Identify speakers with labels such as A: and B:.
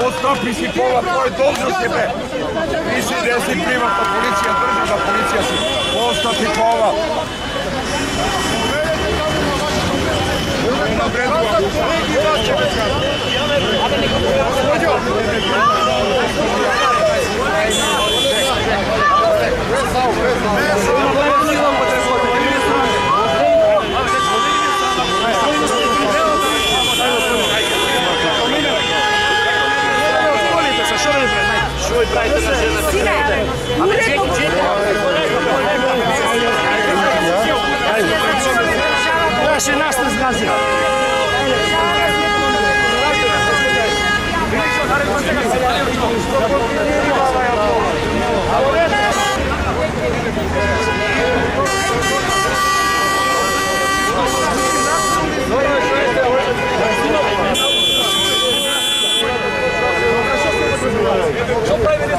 A: Odstopi si pola tvoje должности, bе. Misli da si privatna policija, državna policija si. Odstopi pola. Na bredu.
B: Ще нас не згазив. Що правильно,